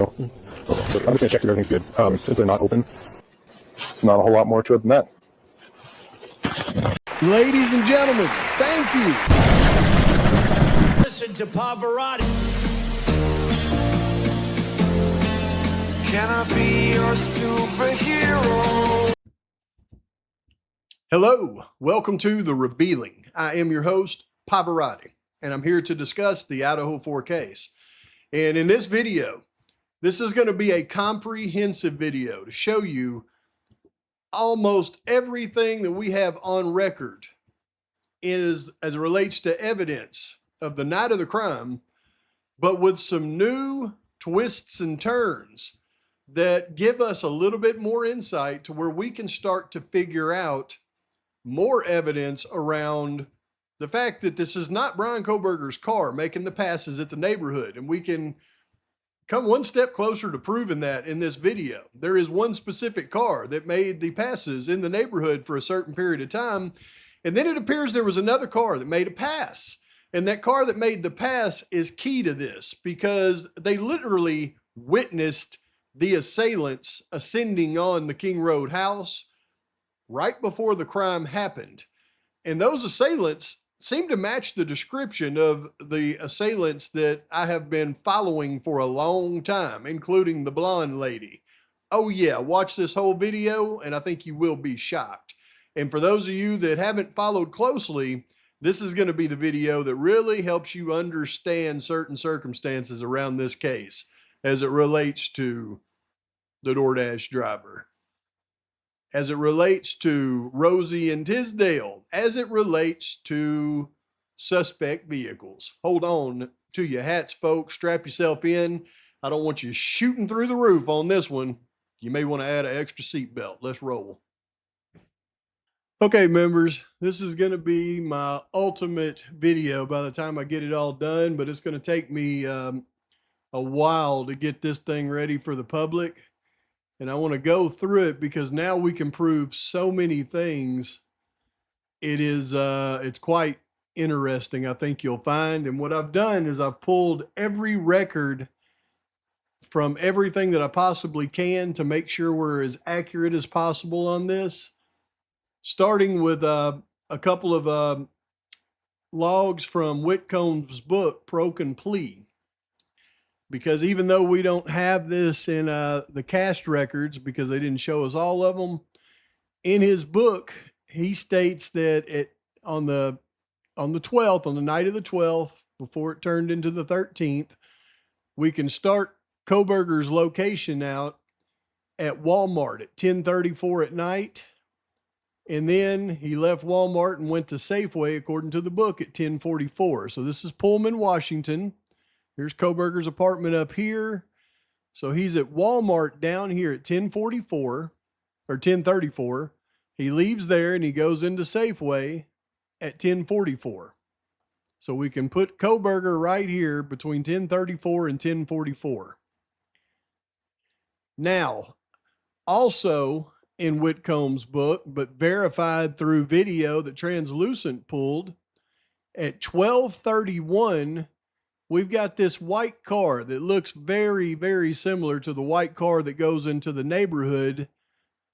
But I'm just going to check that everything's good. Since they're not open, it's not a whole lot more to it than that. Ladies and gentlemen, thank you. Listen to Pavarotti. Can I be your superhero? Hello, welcome to The Revealing. I am your host, Pavarotti, and I'm here to discuss the Idaho 4 case. And in this video, this is going to be a comprehensive video to show you almost everything that we have on record is as it relates to evidence of the night of the crime, but with some new twists and turns that give us a little bit more insight to where we can start to figure out more evidence around the fact that this is not Brian Kohbergers' car making the passes at the neighborhood. And we can come one step closer to proving that in this video. There is one specific car that made the passes in the neighborhood for a certain period of time. And then it appears there was another car that made a pass. And that car that made the pass is key to this because they literally witnessed the assailants ascending on the King Road house right before the crime happened. And those assailants seem to match the description of the assailants that I have been following for a long time, including the blonde lady. Oh yeah, watch this whole video and I think you will be shocked. And for those of you that haven't followed closely, this is going to be the video that really helps you understand certain circumstances around this case as it relates to the DoorDash driver, as it relates to Rosie and Tesdahl, as it relates to suspect vehicles. Hold on to your hats, folks. Strap yourself in. I don't want you shooting through the roof on this one. You may want to add an extra seatbelt. Let's roll. Okay, members, this is going to be my ultimate video by the time I get it all done, but it's going to take me a while to get this thing ready for the public. And I want to go through it because now we can prove so many things. It's quite interesting, I think you'll find. And what I've done is I've pulled every record from everything that I possibly can to make sure we're as accurate as possible on this. Starting with a couple of logs from Whitcomb's book, Broken Plea. Because even though we don't have this in the cast records, because they didn't show us all of them, in his book, he states that on the 12th, on the night of the 12th, before it turned into the 13th, we can start Kohbergers' location out at Walmart at 10:34 at night. And then he left Walmart and went to Safeway, according to the book, at 10:44. So this is Pullman, Washington. Here's Kohbergers' apartment up here. So he's at Walmart down here at 10:44 or 10:34. He leaves there and he goes into Safeway at 10:44. So we can put Kohberger right here between 10:34 and 10:44. Now, also in Whitcomb's book, but verified through video that Translucent pulled, at 12:31, we've got this white car that looks very, very similar to the white car that goes into the neighborhood,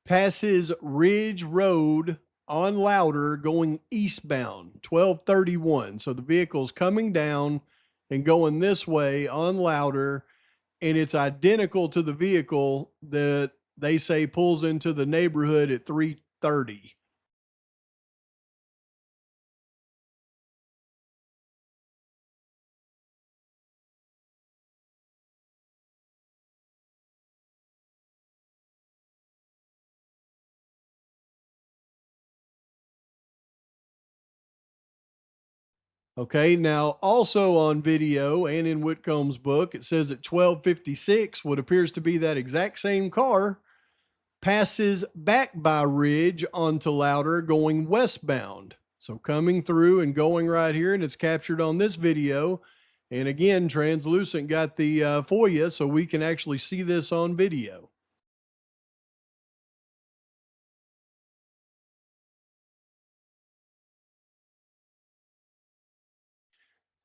passes Ridge Road on Louder going eastbound, 12:31. So the vehicle's coming down and going this way on Louder, and it's identical to the vehicle that they say pulls into the neighborhood at 3:30. Okay, now also on video and in Whitcomb's book, it says at 12:56, what appears to be that exact same car passes back by Ridge onto Louder going westbound. So coming through and going right here, and it's captured on this video. And again, Translucent got the for you, so we can actually see this on video.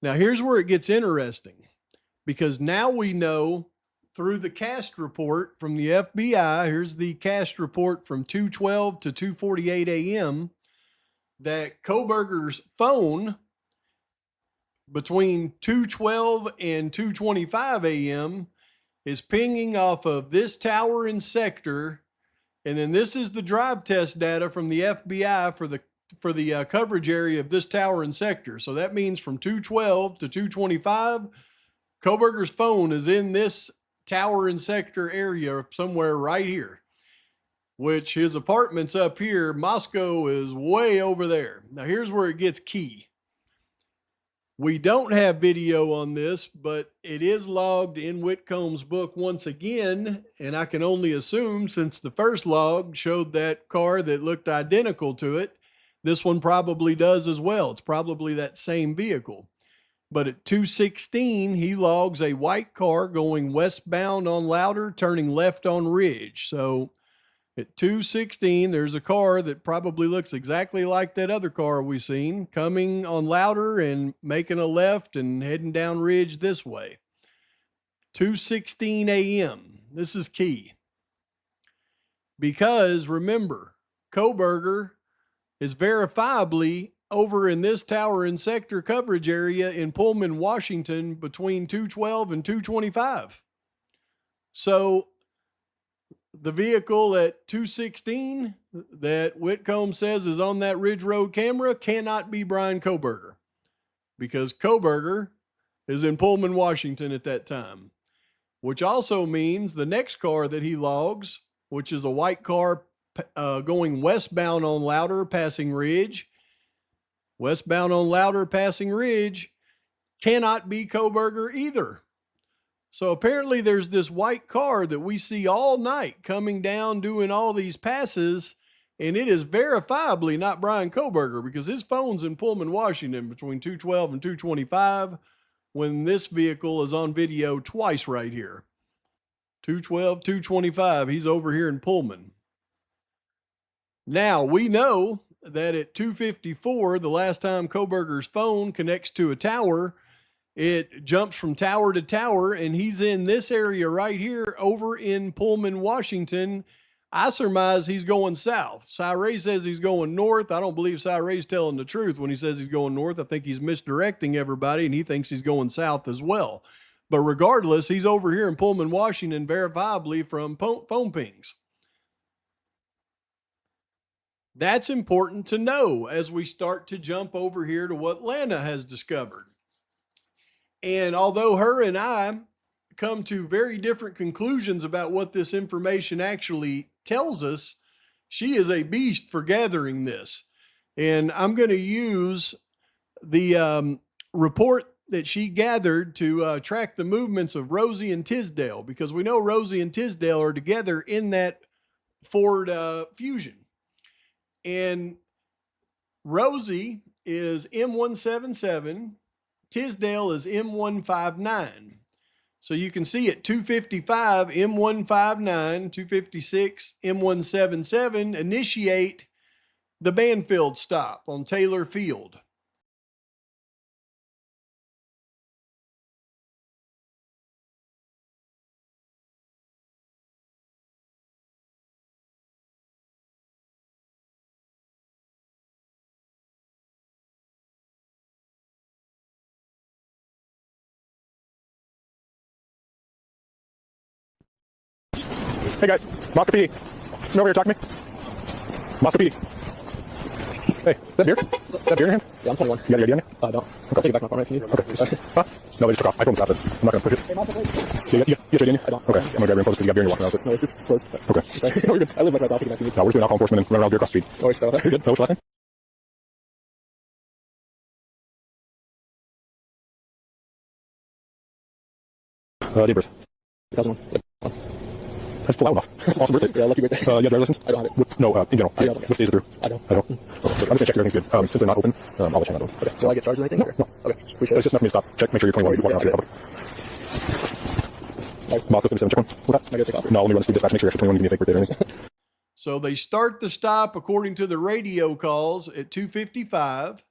Now here's where it gets interesting, because now we know through the cast report from the FBI, here's the cast report from 2:12 to 2:48 a.m., that Kohbergers' phone between 2:12 and 2:25 a.m. is pinging off of this tower and sector. And then this is the drive test data from the FBI for the coverage area of this tower and sector. So that means from 2:12 to 2:25, Kohberger's phone is in this tower and sector area somewhere right here, which his apartment's up here. Moscow is way over there. Now here's where it gets key. We don't have video on this, but it is logged in Whitcomb's book once again, and I can only assume since the first log showed that car that looked identical to it, this one probably does as well. It's probably that same vehicle. But at 2:16, he logs a white car going westbound on Louder, turning left on Ridge. So at 2:16, there's a car that probably looks exactly like that other car we seen, coming on Louder and making a left and heading down Ridge this way. 2:16 a.m. This is key. Because remember, Kohberger is verifiably over in this tower and sector coverage area in Pullman, Washington between 2:12 and 2:25. So the vehicle at 2:16 that Whitcomb says is on that Ridge Road camera cannot be Brian Kohberger, because Kohberger is in Pullman, Washington at that time, which also means the next car that he logs, which is a white car going westbound on Louder, passing Ridge, cannot be Kohberger either. So apparently there's this white car that we see all night coming down doing all these passes, and it is verifiably not Brian Kohberger, because his phone's in Pullman, Washington between 2:12 and 2:25 when this vehicle is on video twice right here. 2:12, 2:25, he's over here in Pullman. Now we know that at 2:54, the last time Kohberger's phone connects to a tower, it jumps from tower to tower, and he's in this area right here over in Pullman, Washington. I surmise he's going south. Cy says he's going north. I don't believe Cy telling the truth when he says he's going north. I think he's misdirecting everybody, and he thinks he's going south as well. But regardless, he's over here in Pullman, Washington, verifiably from phone pings. That's important to know as we start to jump over here to what Lana has discovered. And although her and I come to very different conclusions about what this information actually tells us, she is a beast for gathering this. And I'm going to use the report that she gathered to track the movements of Rosie and Tesdahl, because we know Rosie and Tesdahl are together in that Ford Fusion. And Rosie is M177, Tesdahl is M159. So you can see at 2:55, M159, 2:56, M177 initiate the Banfield stop on Taylor Field. Hey guys, Moscow PD. Come over here, talk to me. Moscow PD. Hey, is that beer? Is that beer in your hand? Yeah, I'm 21. You got your ID on you? I don't. I'll take it back my phone if you need. Okay. Huh? No, they just took off. I told them to stop it. I'm not going to push it. Hey, Mom, please. You got your ID on you? I don't. Okay, I'm going to grab your info because you got beer in your walking around with it. No, it's closed. Okay. Sorry. No, you're good. I live like right off. You can back to me. No, we're just doing alcohol enforcement and running around beer across the street. No, so. You're good. What's your last name? Date of birth. 2001. Yep. That's pull that one off. That's an awesome birthday. Yeah, lucky birthday. You have a driver's license? I don't have it. What, no, in general. I don't. What states are through? I don't. I don't. Okay. I'm just going to check if everything's good. Since they're not open, I'll let you know. Okay. So I get charged or anything? No, no. Okay. But Appreciate it's just enough for me to stop. Check, make sure you're 21 when you're walking out in public. Moscow 77, check one. What's that? I gotta take off. No, let me run the speed dispatch, make sure you're actually 21, give me a fake birthday or anything. So they start the stop according to the radio calls at 2:55,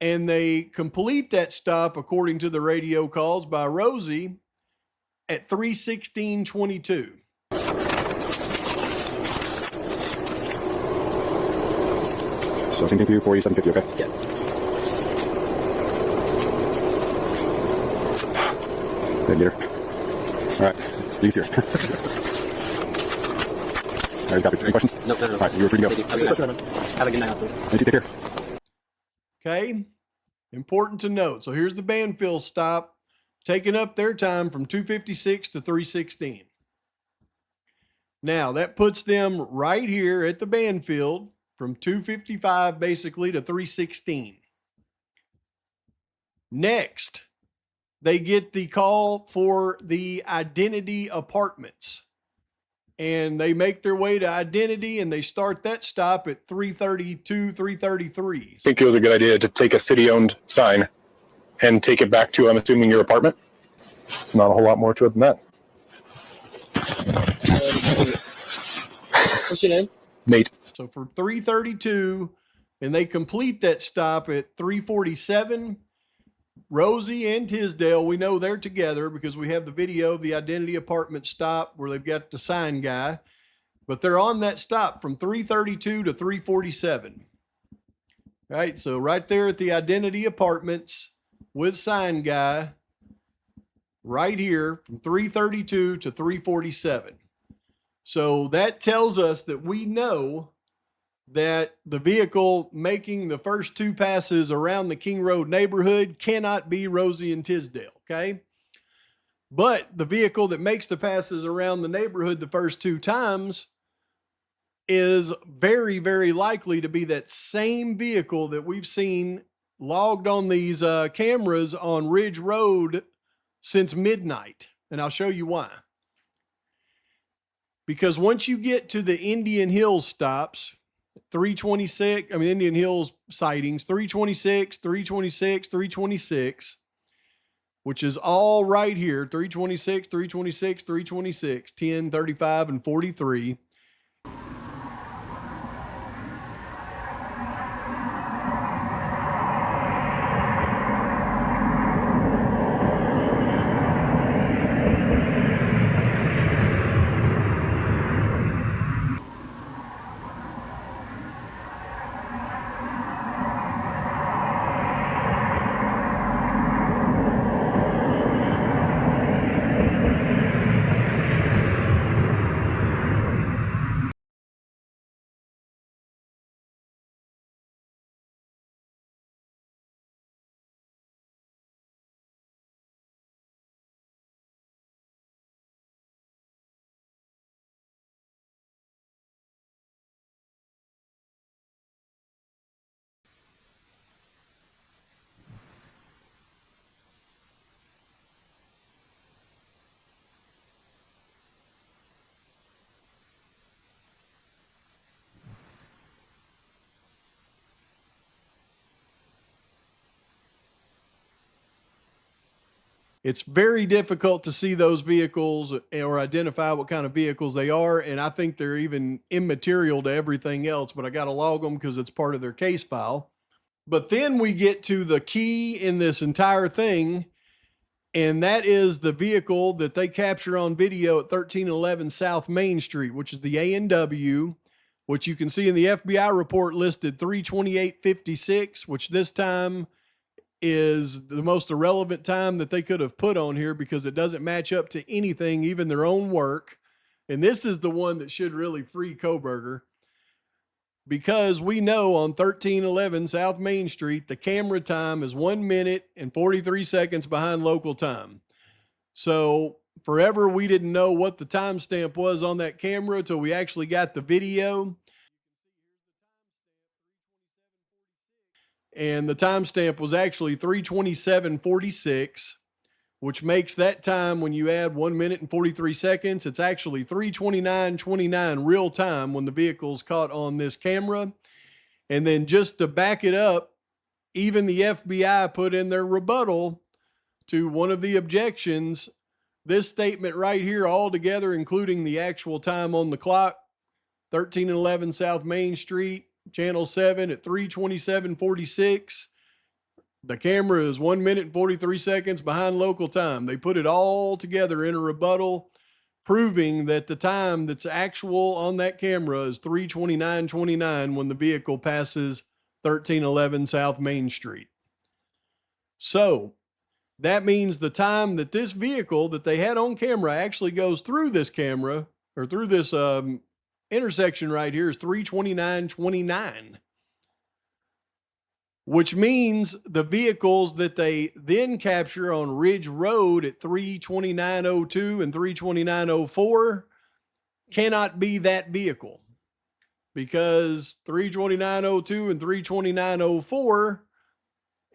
and they complete that stop according to the radio calls by Rosie at 3:16:22. So same thing for you, 4750, okay? Yeah. Good, get her. All right, he's here. All right, copy. Any questions? No. All right, you're free to go. Thank you. Have a good night out there. Thank you, take care. Okay, important to note. So here's the Banfield stop, taking up their time from 2:56 to 3:16. Now that puts them right here at the Banfield from 2:55 basically to 3:16. Next, they get the call for the Identity Apartments. And they make their way to Identity, and they start that stop at 3:32, 3:33. I think it was a good idea to take a city-owned sign and take it back to, I'm assuming, your apartment. It's not a whole lot more to it than that. What's your name? Nate. So for 3:32, and they complete that stop at 3:47. Rosie and Tisdale, we know they're together because we have the video of the Identity Apartment stop where they've got the sign guy, but they're on that stop from 3:32 to 3:47. Right, so right there at the Identity Apartments with sign guy, right here from 3:32 to 3:47. So that tells us that we know that the vehicle making the first two passes around the King Road neighborhood cannot be Rosie and Tisdale, okay? But the vehicle that makes the passes around the neighborhood the first two times is very, very likely to be that same vehicle that we've seen logged on these cameras on Ridge Road since midnight. And I'll show you why. Because once you get to the Indian Hills stops, 326, Indian Hills sightings, 326, 326, 326, which is all right here, 326, 326, 326, 10, 35, and 43. It's very difficult to see those vehicles or identify what kind of vehicles they are. And I think they're even immaterial to everything else, but I got to log them because it's part of their case file. But then we get to the key in this entire thing, and that is the vehicle that they capture on video at 1311 South Main Street, which is the A&W, which you can see in the FBI report listed 32856, which this time is the most irrelevant time that they could have put on here because it doesn't match up to anything, even their own work. And this is the one that should really free Kohberger, because we know on 1311 South Main Street, the camera time is 1 minute and 43 seconds behind local time. So forever, we didn't know what the timestamp was on that camera until we actually got the video. And the timestamp was actually 3:27:46, which makes that time, when you add 1 minute and 43 seconds, it's actually 3:29:29 real time when the vehicle's caught on this camera. And then just to back it up, even the FBI put in their rebuttal to one of the objections, this statement right here all together, including the actual time on the clock, 1311 South Main Street, Channel 7 at 3:27:46, The camera is 1 minute and 43 seconds behind local time. They put it all together in a rebuttal, proving that the time that's actual on that camera is 3:29:29 when the vehicle passes 1311 South Main Street. So that means the time that this vehicle that they had on camera actually goes through this camera or through this intersection right here is 3:29:29. Which means the vehicles that they then capture on Ridge Road at 3:29:02 and 3:29:04 cannot be that vehicle, because 3:29:02 and 3:29:04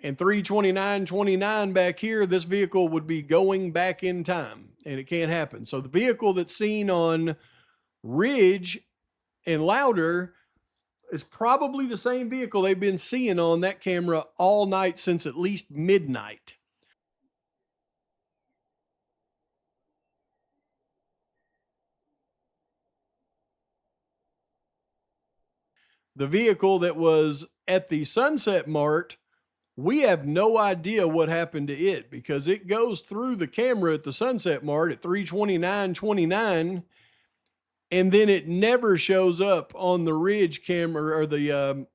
and 3:29:29 back here, this vehicle would be going back in time, and it can't happen. So the vehicle that's seen on Ridge and Louder is probably the same vehicle they've been seeing on that camera all night since at least midnight. The vehicle that was at the Sunset Mart, we have no idea what happened to it, because it goes through the camera at the Sunset Mart at 3:29:29, and then it never shows up on the Ridge camera or the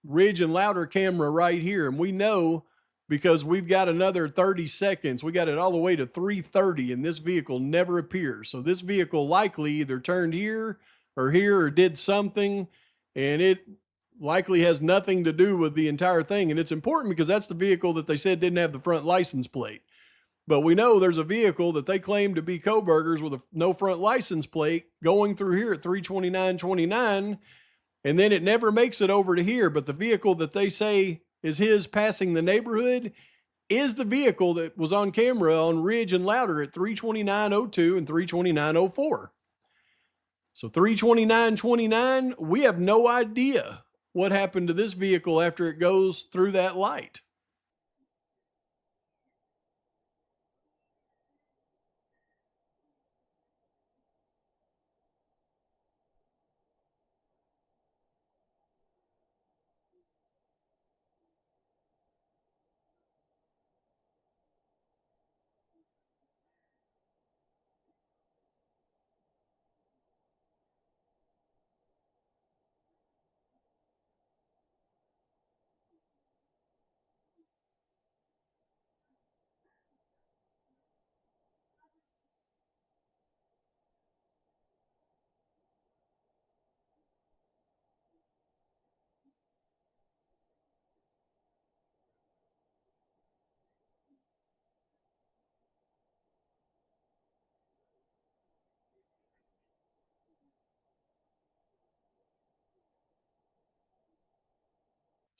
Ridge and Louder camera right here. And we know because we've got another 30 seconds. We got it all the way to 3:30 and this vehicle never appears. So this vehicle likely either turned here or did something, and it likely has nothing to do with the entire thing. And it's important because that's the vehicle that they said didn't have the front license plate. But we know there's a vehicle that they claim to be Kohbergers with no front license plate going through here at 3:29:29. And then it never makes it over to here. But the vehicle that they say is his passing the neighborhood is the vehicle that was on camera on Ridge and Louder at 3:29:02 and 3:29:04. So 3:29:29, we have no idea what happened to this vehicle after it goes through that light.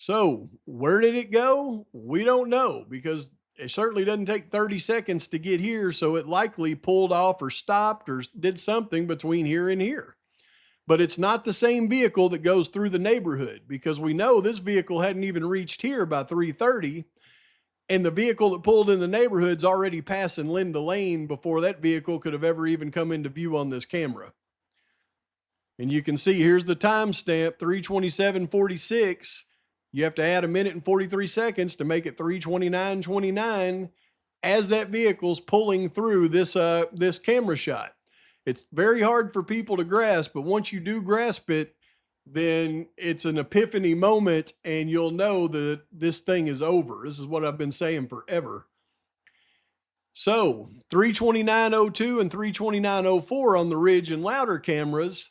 So where did it go? We don't know, because it certainly doesn't take 30 seconds to get here. So it likely pulled off or stopped or did something between here and here. But it's not the same vehicle that goes through the neighborhood, because we know this vehicle hadn't even reached here by 3:30. And the vehicle that pulled in the neighborhood's already passing Linda Lane before that vehicle could have ever even come into view on this camera. And you can see here's the timestamp, 3:27:46. You have to add 1 minute and 43 seconds to make it 3:29:29 as that vehicle's pulling through this camera shot. It's very hard for people to grasp, but once you do grasp it, then it's an epiphany moment and you'll know that this thing is over. This is what I've been saying forever. So 3:29:02 and 3:29:04 on the Ridge and Louder cameras.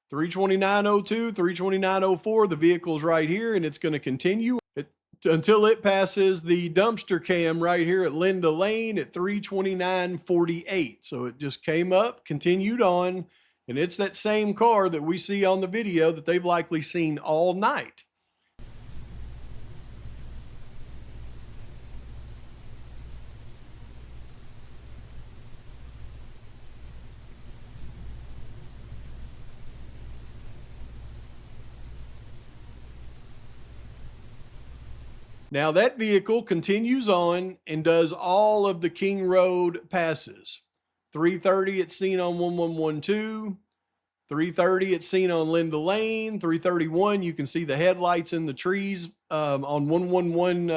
3:29:02, 3:29:04, the vehicle's right here, and it's going to continue until it passes the dumpster cam right here at Linda Lane at 3:29:48. So it just came up, continued on, and it's that same car that we see on the video that they've likely seen all night. Now that vehicle continues on and does all of the King Road passes. 3:30 it's seen on 1112. 3:30 it's seen on Linda Lane. 3:31 you can see the headlights in the trees on 111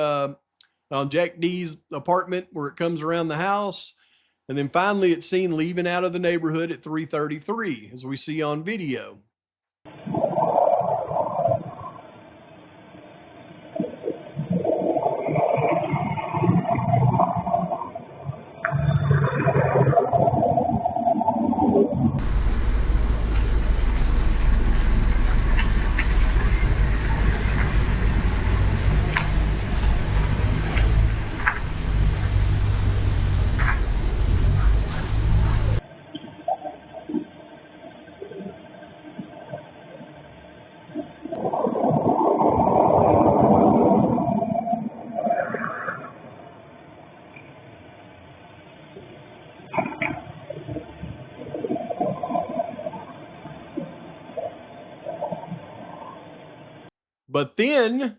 on Jack D's apartment where it comes around the house. And then finally it's seen leaving out of the neighborhood at 3:33, as we see on video. But then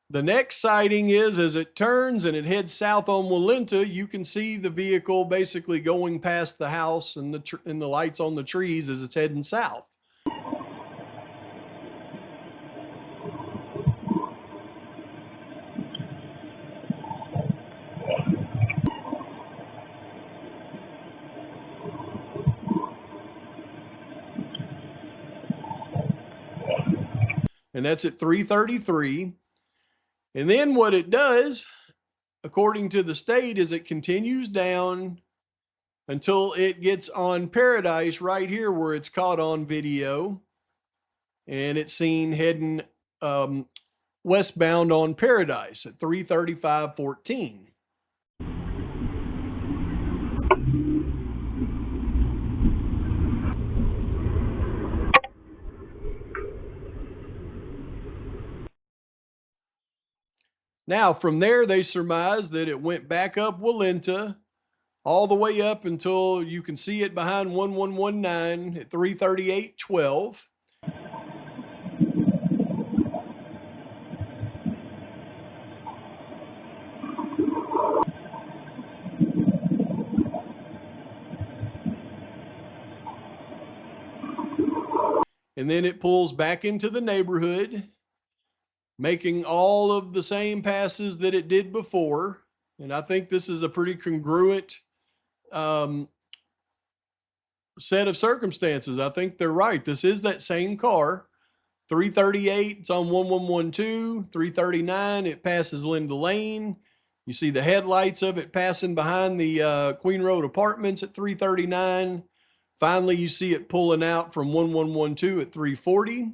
the next sighting is, as it turns and it heads south on Walenta, you can see the vehicle basically going past the house and the lights on the trees as it's heading south. And that's at 3:33. And then what it does, according to the state, is it continues down until it gets on Paradise right here where it's caught on video. And it's seen heading westbound on Paradise at 3:35:14. Now, from there, they surmise that it went back up Walenta all the way up until you can see it behind 1119 at 3:38:12. And then it pulls back into the neighborhood, making all of the same passes that it did before. And I think this is a pretty congruent set of circumstances. I think they're right. This is that same car. 3:38, it's on 1112. 3:39, it passes Linda Lane. You see the headlights of it passing behind the Queen Road Apartments at 3:39. Finally, you see it pulling out from 1112 at 3:40.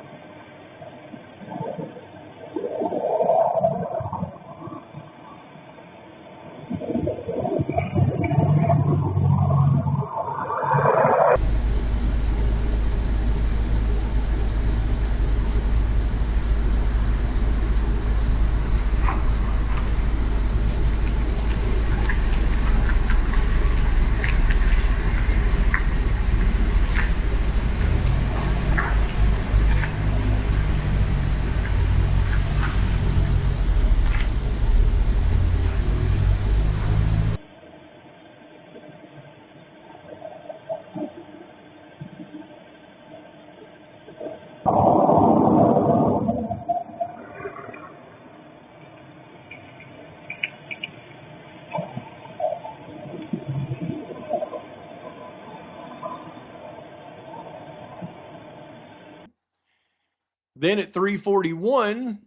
Then at 3:41,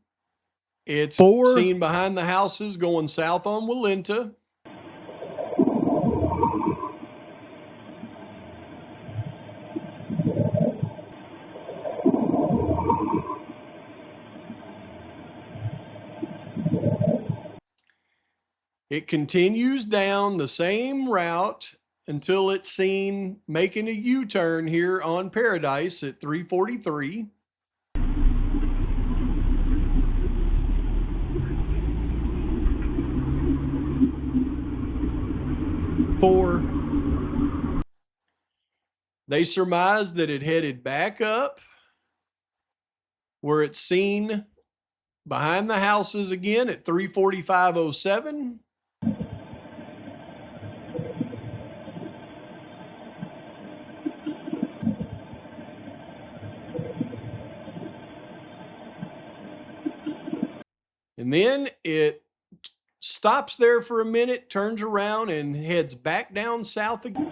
it's seen behind the houses going south on Walenta. It continues down the same route until it's seen making a U-turn here on Paradise at 3:43. They surmise that it headed back up where it's seen behind the houses again at 3:45:07. And then it stops there for a minute, turns around, and heads back down south again.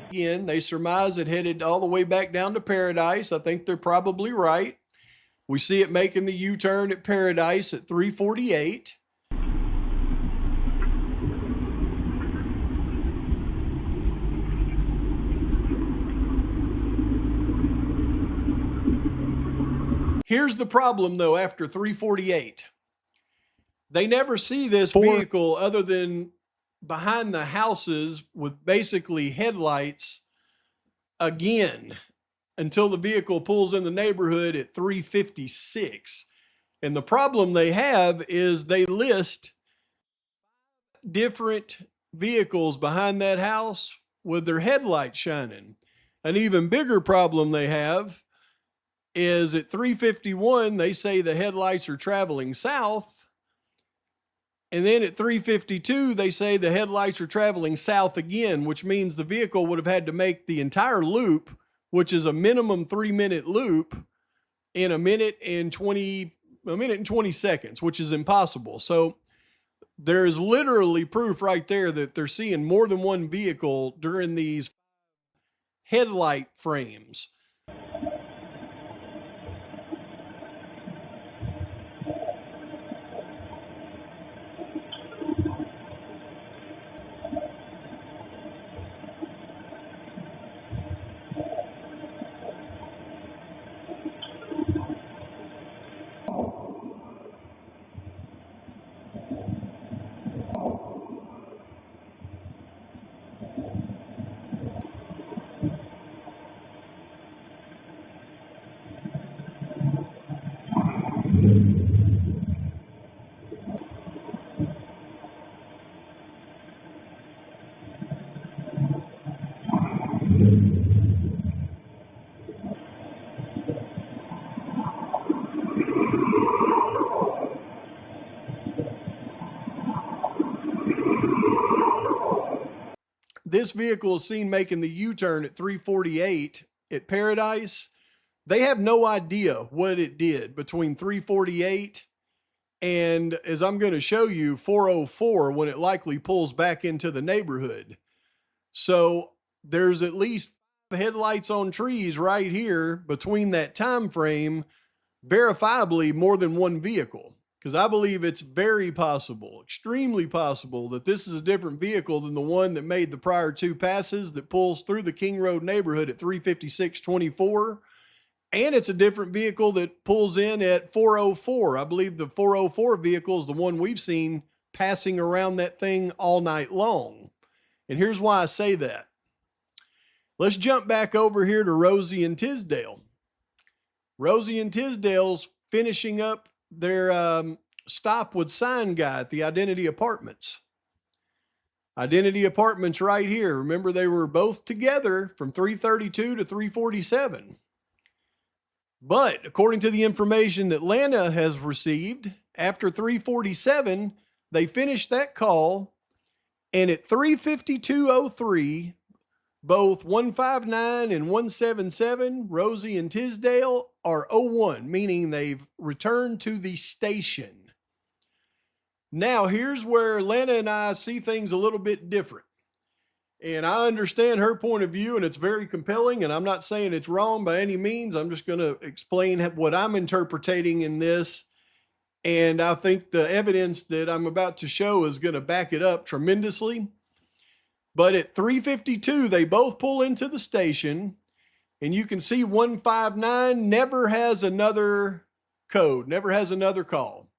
Again, they surmise it headed all the way back down to Paradise. I think they're probably right. We see it making the U-turn at Paradise at 348. Here's the problem, though, after 348. They never see this vehicle other than behind the houses with basically headlights again until the vehicle pulls in the neighborhood at 356. And the problem they have is they list different vehicles behind that house with their headlights shining. An even bigger problem they have is at 351, they say the headlights are traveling south. And then at 352, they say the headlights are traveling south again, which means the vehicle would have had to make the entire loop, which is a minimum 3-minute loop, in a minute and 20 seconds, which is impossible. So there is literally proof right there that they're seeing more than one vehicle during these headlight frames. This vehicle is seen making the U-turn at 348 at Paradise. They have no idea what it did between 348 and, as I'm going to show you, 404 when it likely pulls back into the neighborhood. So there's at least headlights on trees right here between that time frame, verifiably more than one vehicle. Because I believe it's very possible, extremely possible, that this is a different vehicle than the one that made the prior two passes that pulls through the King Road neighborhood at 356.24. And it's a different vehicle that pulls in at 404. I believe the 404 vehicle is the one we've seen passing around that thing all night long. And here's why I say that. Let's jump back over here to Rosie and Tesdahl. Rosie and Tesdahl's finishing up their stop with sign guy at the Identity Apartments. Identity Apartments right here. Remember, they were both together from 332 to 347. But according to the information that Lana has received, after 347, they finished that call, and at 352.03, both 159 and 177, Rosie and Tesdahl, are 01, meaning they've returned to the station. Now, here's where Lana and I see things a little bit different. And I understand her point of view, and it's very compelling, and I'm not saying it's wrong by any means. I'm just going to explain what I'm interpreting in this. And I think the evidence that I'm about to show is going to back it up tremendously. But at 352, they both pull into the station, and you can see 159 never has another code, never has another call.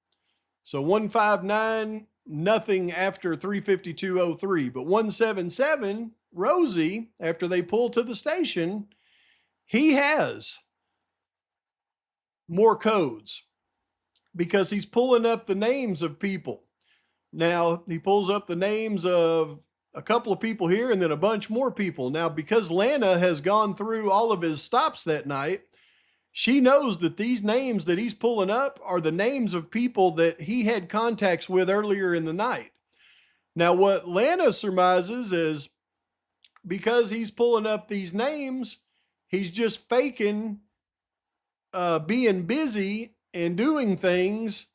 So 159, nothing after 352.03. But 177, Rosie, after they pull to the station, he has more codes because he's pulling up the names of people. Now, he pulls up the names of a couple of people here and then a bunch more people. Now, because Lana has gone through all of his stops that night, she knows that these names that he's pulling up are the names of people that he had contacts with earlier in the night. Now, what Lana surmises is because he's pulling up these names, he's just faking being busy and doing things.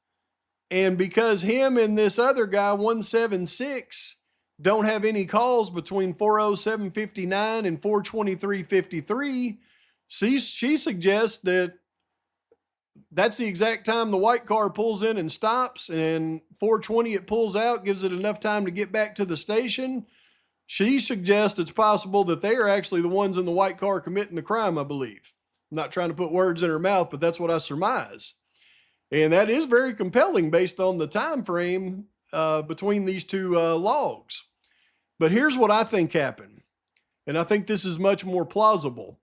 And because him and this other guy, 176, don't have any calls between 4:07:59 and 4:23:53, she suggests that that's the exact time the white car pulls in and stops, and 4:20 it pulls out, gives it enough time to get back to the station. She suggests it's possible that they are actually the ones in the white car committing the crime, I believe. I'm not trying to put words in her mouth, but that's what I surmise. And that is very compelling based on the time frame between these two logs. But here's what I think happened, and I think this is much more plausible.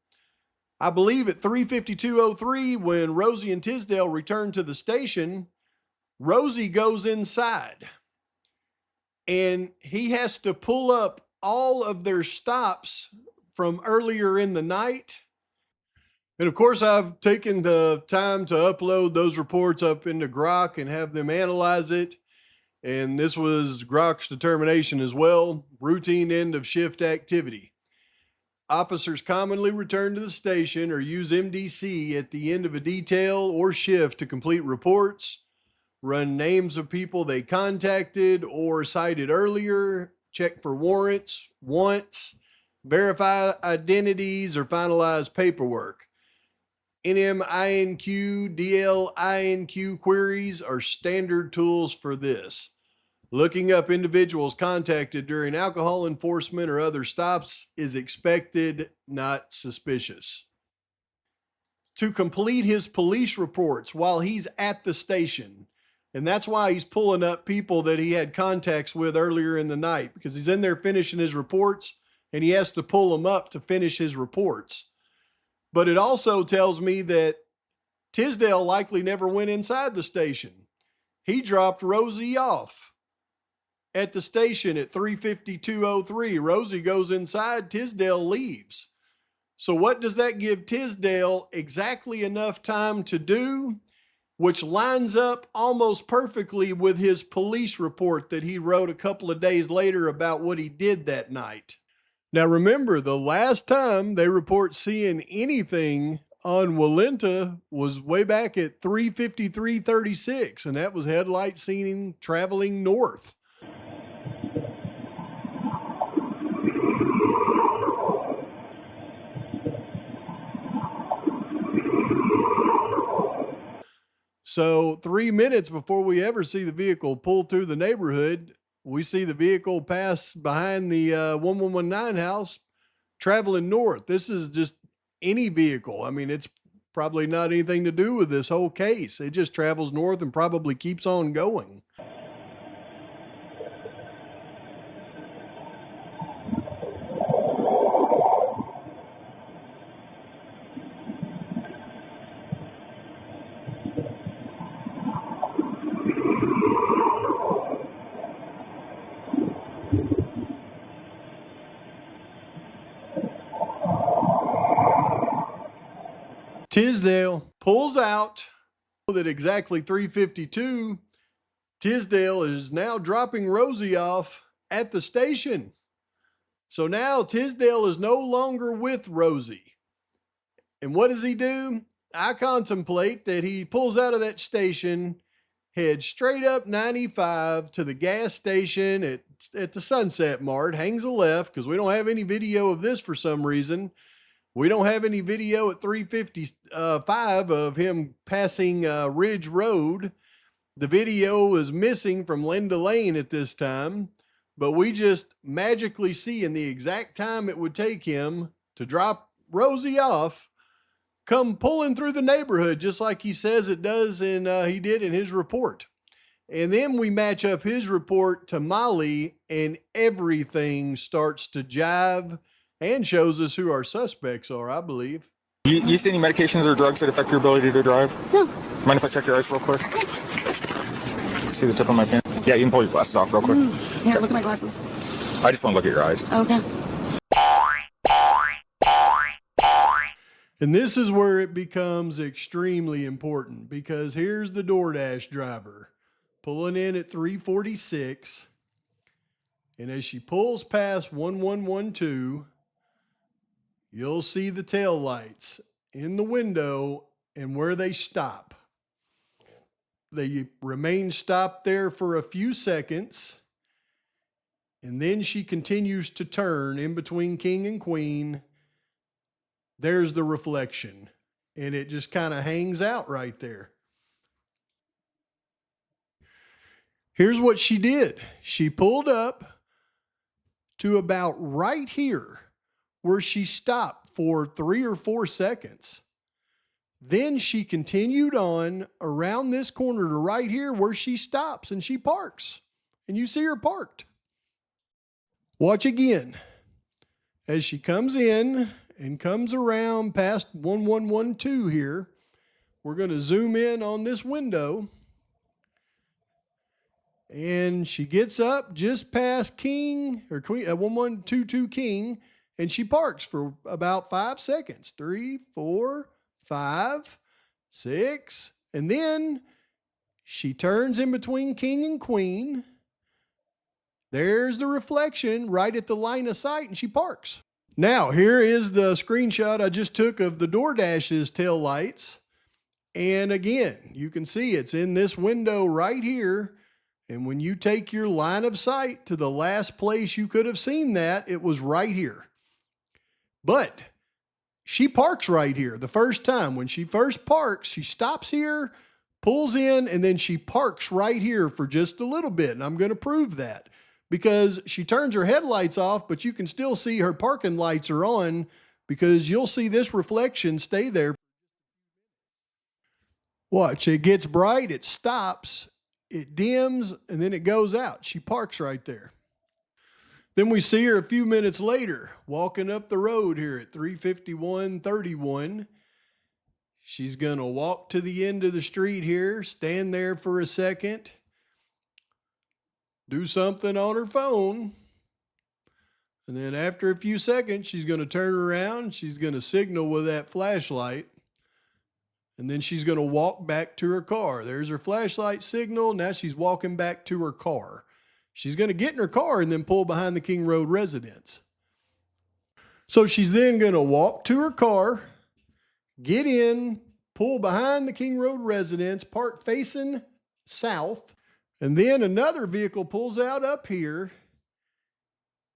I believe at 3:52:03, when Rosie and Tesdahl return to the station, Rosie goes inside, and he has to pull up all of their stops from earlier in the night. And of course, I've taken the time to upload those reports up into Grok and have them analyze it. And this was Grok's determination as well. Routine end of shift activity. Officers commonly return to the station or use MDC at the end of a detail or shift to complete reports, run names of people they contacted or cited earlier, check for warrants, verify identities, or finalize paperwork. NMINQ, DLINQ queries are standard tools for this. Looking up individuals contacted during alcohol enforcement or other stops is expected, not suspicious. To complete his police reports while he's at the station. And that's why he's pulling up people that he had contacts with earlier in the night, because he's in there finishing his reports and he has to pull them up to finish his reports. But it also tells me that Tesdahl likely never went inside the station. He dropped Rosie off at the station at 3:52:03. Rosie goes inside, Tesdahl leaves. So what does that give Tesdahl exactly enough time to do, which lines up almost perfectly with his police report that he wrote a couple of days later about what he did that night. Now remember, the last time they report seeing anything on Walenta was way back at 3:53:36, and that was headlight seen traveling north. So 3 minutes before we ever see the vehicle pull through the neighborhood, we see the vehicle pass behind the 1119 house traveling north. This is just any vehicle. I mean, it's probably not anything to do with this whole case. It just travels north and probably keeps on going. Tesdahl pulls out at exactly 3:52. Tesdahl is now dropping Rosie off at the station. So now Tesdahl is no longer with Rosie. And what does he do? I contemplate that he pulls out of that station, heads straight up 95 to the gas station at the Sunset Mart, hangs a left, because we don't have any video of this for some reason. We don't have any video at 3:55 of him passing Ridge Road. The video is missing from Linda Lane at this time, but we just magically see in the exact time it would take him to drop Rosie off, come pulling through the neighborhood, just like he says it does, and he did in his report. And then we match up his report to Molly, and everything starts to jive and shows us who our suspects are, I believe. You used any medications or drugs that affect your ability to drive? No. Mind if I check your eyes real quick? See the tip of my pen? Yeah, you can pull your glasses off real quick. Here, look at my glasses. I just want to look at your eyes. Okay. And this is where it becomes extremely important, because here's the DoorDash driver pulling in at 346. And as she pulls past 1112, you'll see the tail lights in the window and where they stop. They remain stopped there for a few seconds. And then she continues to turn in between king and queen. There's the reflection. And it just kind of hangs out right there. Here's what she did. She pulled up to about right here where she stopped for 3 or 4 seconds. Then she continued on around this corner to right here where she stops and she parks. And you see her parked. Watch again. As she comes in and comes around past 1112 here, we're going to zoom in on this window. And she gets up just past king or queen, 1122 king, and she parks for about 5 seconds. 3, 4, 5, 6. And then she turns in between king and queen. There's the reflection right at the line of sight, and she parks. Now, here is the screenshot I just took of the DoorDash's tail lights. And again, you can see it's in this window right here. And when you take your line of sight to the last place you could have seen that, it was right here. But she parks right here the first time. When she first parks, she stops here, pulls in, and then she parks right here for just a little bit. And I'm going to prove that because she turns her headlights off, but you can still see her parking lights are on because you'll see this reflection stay there. Watch, it gets bright, it stops. It dims, and then it goes out. She parks right there. Then we see her a few minutes later walking up the road here at 351-31. She's going to walk to the end of the street here, stand there for a second, do something on her phone, and then after a few seconds, she's going to turn around. She's going to signal with that flashlight. And then she's going to walk back to her car. There's her flashlight signal. Now she's walking back to her car. She's going to get in her car and then pull behind the King Road residence. So she's then going to walk to her car, get in, pull behind the King Road residence, park facing south, and then another vehicle pulls out up here,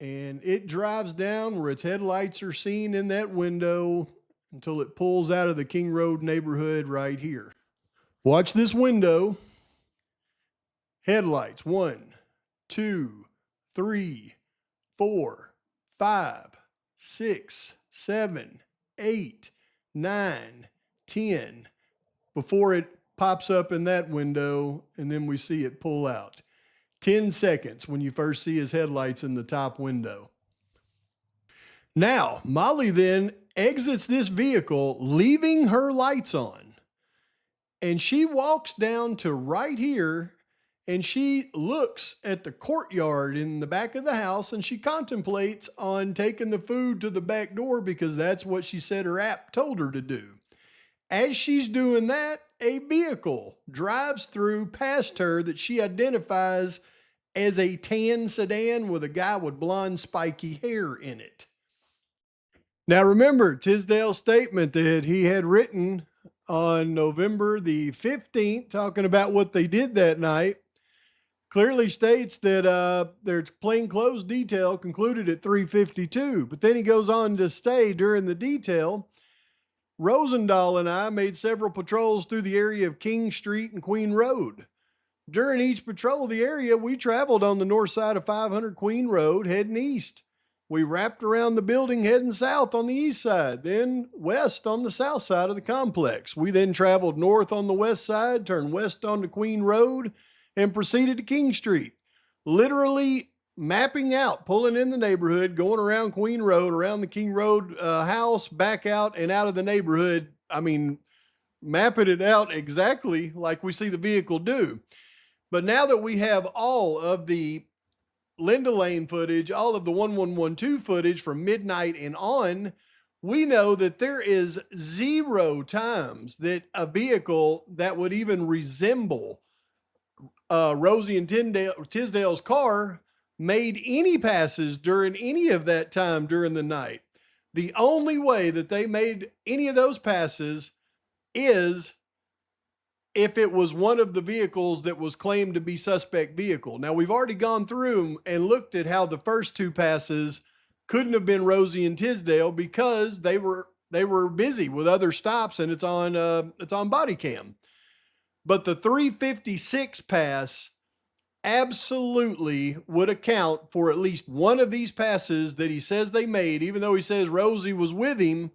and it drives down where its headlights are seen in that window until it pulls out of the King Road neighborhood right here. Watch this window. Headlights, 1, 2, 3, 4, 5, 6, 7, 8, 9, 10. Before it pops up in that window, and then we see it pull out. 10 seconds when you first see his headlights in the top window. Now, Molly then exits this vehicle, leaving her lights on. And she walks down to right here, and she looks at the courtyard in the back of the house, and she contemplates on taking the food to the back door because that's what she said her app told her to do. As she's doing that, a vehicle drives through past her that she identifies as a tan sedan with a guy with blonde spiky hair in it. Now remember Tesdahl's statement that he had written on November the 15th, talking about what they did that night, clearly states that their plainclothes detail concluded at 3:52. But then he goes on to say during the detail, Rosendahl and I made several patrols through the area of King Street and Queen Road. During each patrol of the area, we traveled on the north side of 500 Queen Road, heading east. We wrapped around the building heading south on the east side, then west on the south side of the complex. We then traveled north on the west side, turned west onto Queen Road, and proceeded to King Street. Literally mapping out, pulling in the neighborhood, going around Queen Road, around the King Road house, back out and out of the neighborhood. I mean, mapping it out exactly like we see the vehicle do. But now that we have all of the Linda Lane footage, all of the 1112 footage from midnight and on, we know that there is 0 times that a vehicle that would even resemble Rosie and Tisdale's car made any passes during any of that time during the night. The only way that they made any of those passes is if it was one of the vehicles that was claimed to be suspect vehicle. Now, we've already gone through and looked at how the first 2 passes couldn't have been Rosie and Tisdale because they were busy with other stops, and it's on body cam. But the 356 pass absolutely would account for at least one of these passes that he says they made, even though he says Rosie was with him.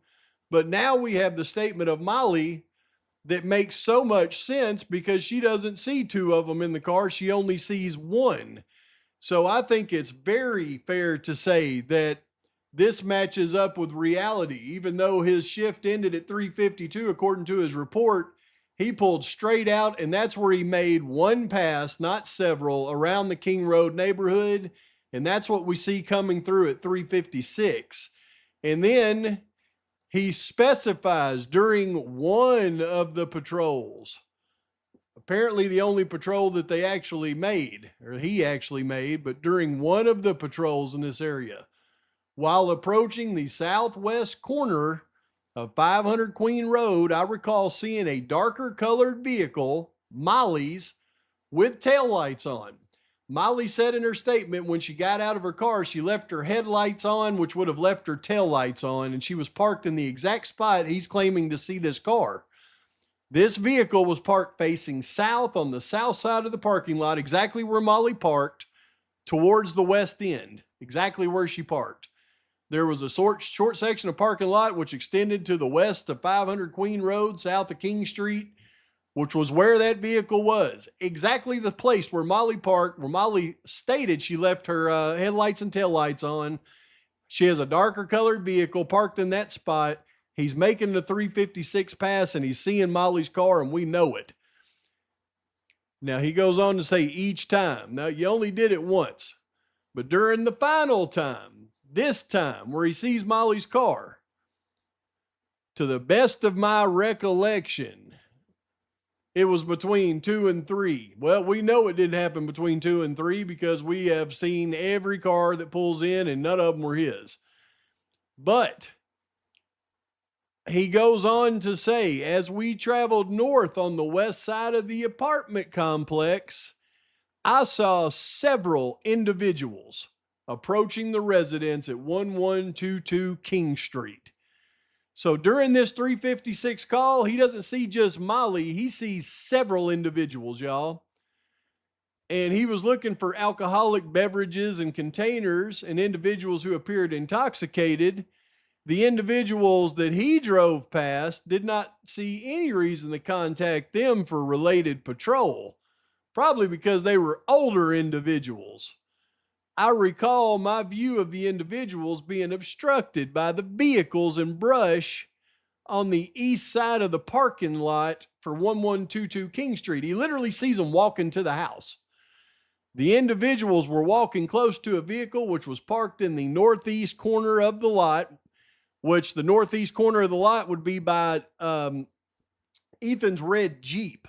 But now we have the statement of Molly that makes so much sense because she doesn't see 2 of them in the car. She only sees 1. So I think it's very fair to say that this matches up with reality. Even though his shift ended at 3:52, according to his report, he pulled straight out, and that's where he made 1 pass, not several, around the King Road neighborhood. And that's what we see coming through at 3:56. And then he specifies during one of the patrols, apparently the only patrol that they actually made, or he actually made, but during one of the patrols in this area, while approaching the southwest corner of 500 Queen Road, I recall seeing a darker colored vehicle, Molly's, with taillights on. Molly said in her statement when she got out of her car, she left her headlights on, which would have left her taillights on, and she was parked in the exact spot he's claiming to see this car. This vehicle was parked facing south on the south side of the parking lot, exactly where Molly parked, towards the west end, exactly where she parked. There was a short section of parking lot which extended to the west of 500 Queen Road, south of King Street, which was where that vehicle was. Exactly the place where Molly parked, where Molly stated she left her headlights and taillights on. She has a darker colored vehicle parked in that spot. He's making the 356 pass, and he's seeing Molly's car, and we know it. Now, he goes on to say each time. Now, you only did it once. But during the final time, this time, where he sees Molly's car, to the best of my recollection, it was between 2 and 3. Well, we know it didn't happen between 2 and 3 because we have seen every car that pulls in and none of them were his. But he goes on to say, as we traveled north on the west side of the apartment complex, I saw several individuals approaching the residence at 1122 King Street. So during this 356 call, he doesn't see just Molly. He sees several individuals, y'all. And he was looking for alcoholic beverages and containers and individuals who appeared intoxicated. The individuals that he drove past did not see any reason to contact them for related patrol, probably because they were older individuals. I recall my view of the individuals being obstructed by the vehicles and brush on the east side of the parking lot for 1122 King Street. He literally sees them walking to the house. The individuals were walking close to a vehicle which was parked in the northeast corner of the lot, which the northeast corner of the lot would be by Ethan's red Jeep.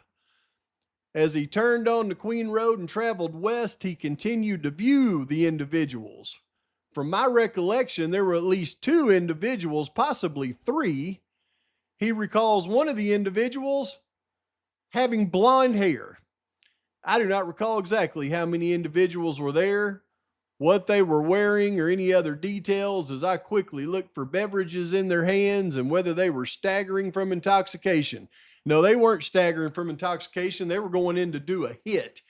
As he turned on the Queen Road and traveled west, he continued to view the individuals. From my recollection, there were at least 2 individuals, possibly 3. He recalls one of the individuals having blonde hair. I do not recall exactly how many individuals were there, what they were wearing, or any other details, as I quickly looked for beverages in their hands and whether they were staggering from intoxication. No, they weren't staggering from intoxication. They were going in to do a hit.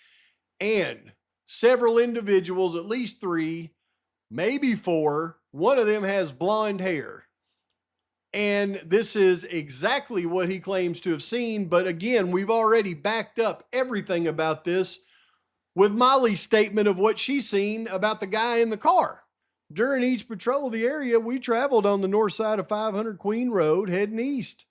And several individuals, at least 3, maybe 4, one of them has blonde hair. And this is exactly what he claims to have seen. But again, we've already backed up everything about this with Molly's statement of what she's seen about the guy in the car. During each patrol of the area, we traveled on the north side of 500 Queen Road, heading east.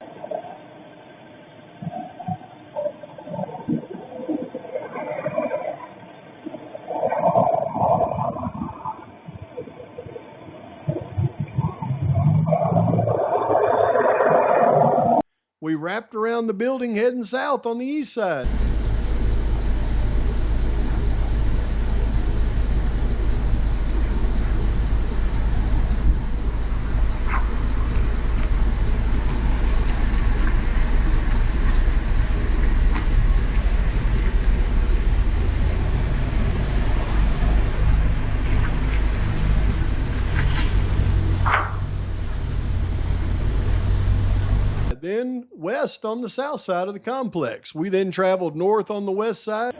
We wrapped around the building heading south on the east side. Then west on the south side of the complex. We then traveled north on the west side.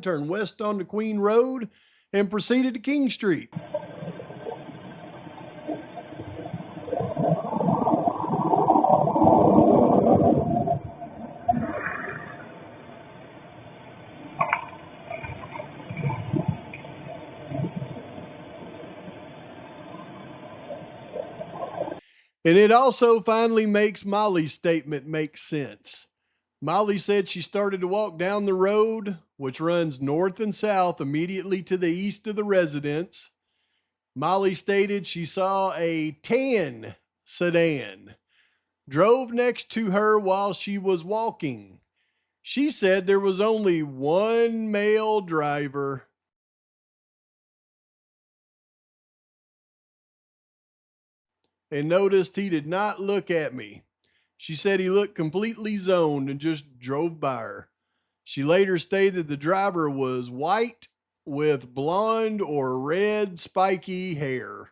Turned west onto Queen Road and proceeded to King Street. And it also finally makes Molly's statement make sense. Molly said she started to walk down the road, which runs north and south immediately to the east of the residence. Molly stated she saw a tan sedan drove next to her while she was walking. She said there was only one male driver. And noticed he did not look at me. She said he looked completely zoned and just drove by her. She later stated the driver was white with blonde or red spiky hair.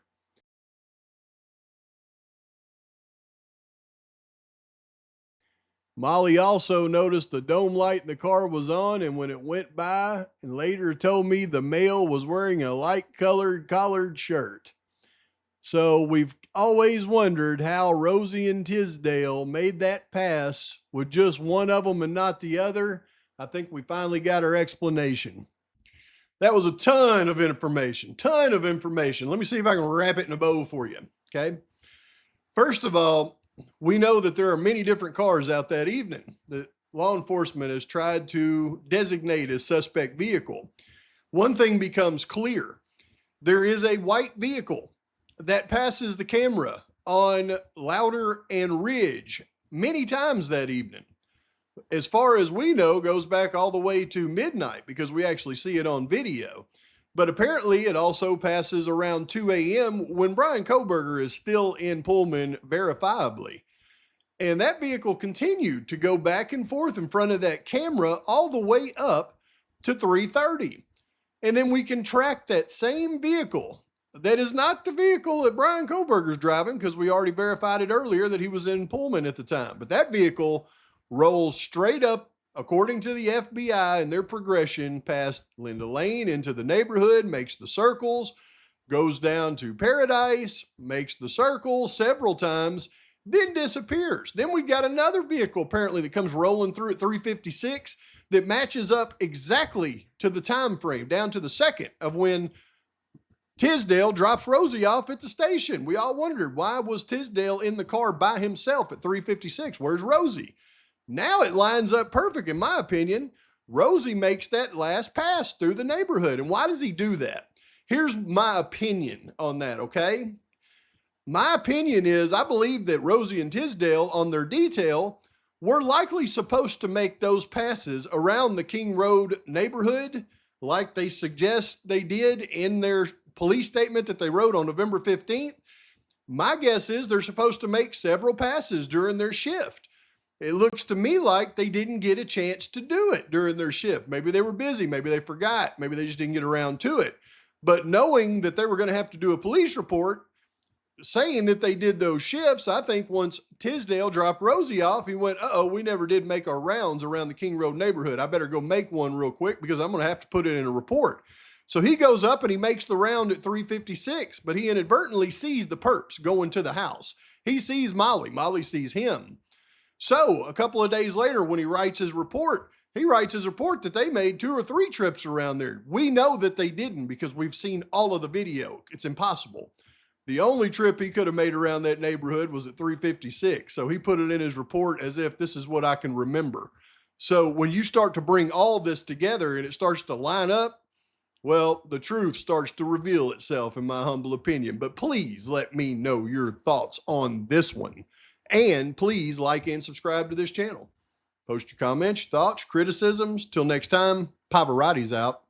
Molly also noticed the dome light in the car was on, and when it went by, and later told me the male was wearing a light colored collared shirt. So we've always wondered how Rosie and Tesdahl made that pass with just one of them and not the other. I think we finally got our explanation. That was a ton of information. Let me see if I can wrap it in a bow for you, okay? First of all, we know that there are many different cars out that evening that law enforcement has tried to designate as suspect vehicle. One thing becomes clear. There is a white vehicle that passes the camera on Louder and Ridge many times that evening. As far as we know, goes back all the way to midnight because we actually see it on video. But apparently it also passes around 2 a.m. when Brian Kohberger is still in Pullman verifiably. And that vehicle continued to go back and forth in front of that camera all the way up to 3:30. And then we can track that same vehicle. That is not the vehicle that Brian Kohberger's driving because we already verified it earlier that he was in Pullman at the time. But that vehicle rolls straight up, according to the FBI and their progression, past Linda Lane into the neighborhood, makes the circles, goes down to Paradise, makes the circles several times, then disappears. Then we've got another vehicle apparently that comes rolling through at 3:56 that matches up exactly to the time frame, down to the second of when Tesdahl drops Rosie off at the station. We all wondered, why was Tesdahl in the car by himself at 3:56? Where's Rosie? Now it lines up perfect, in my opinion. Rosie makes that last pass through the neighborhood. And why does he do that? Here's my opinion on that, okay? My opinion is I believe that Rosie and Tesdahl on their detail were likely supposed to make those passes around the King Road neighborhood like they suggest they did in their police statement that they wrote on November 15th. My guess is they're supposed to make several passes during their shift. It looks to me like they didn't get a chance to do it during their shift. Maybe they were busy. Maybe they forgot. Maybe they just didn't get around to it. But knowing that they were going to have to do a police report saying that they did those shifts, I think once Tesdahl dropped Rosie off, he went, uh-oh, we never did make our rounds around the King Road neighborhood. I better go make one real quick because I'm going to have to put it in a report. So he goes up and he makes the round at 3:56, but he inadvertently sees the perps going to the house. He sees Molly. Molly sees him. So a couple of days later, when he writes his report that they made 2 or 3 trips around there. We know that they didn't because we've seen all of the video. It's impossible. The only trip he could have made around that neighborhood was at 3:56. So he put it in his report as if this is what I can remember. So when you start to bring all this together and it starts to line up, well, the truth starts to reveal itself, in my humble opinion. But please let me know your thoughts on this one. And please like and subscribe to this channel. Post your comments, your thoughts, criticisms. Till next time, Pavarotti's out.